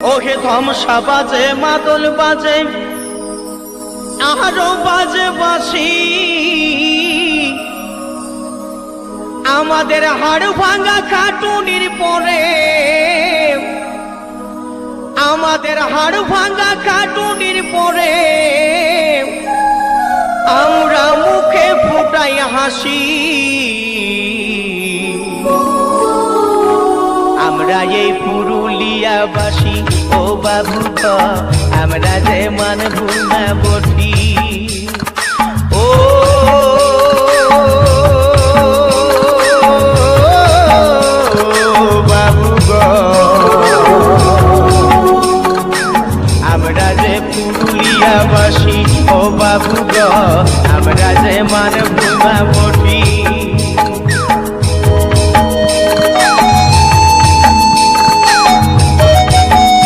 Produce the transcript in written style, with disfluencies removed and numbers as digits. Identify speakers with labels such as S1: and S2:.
S1: ওহে ধমসা বাজে মাদল বাজে আরো বাজে বাঁশি আমাদের হাড় ভাঙা খাটুনির পরে আমাদের হাড় ভাঙা খাটুনির পরে আমরা মুখে ফুটাই হাসি আমরা এই পুরুলিয়াবাসী ও বাবু তো আমরা যে মানব না বটি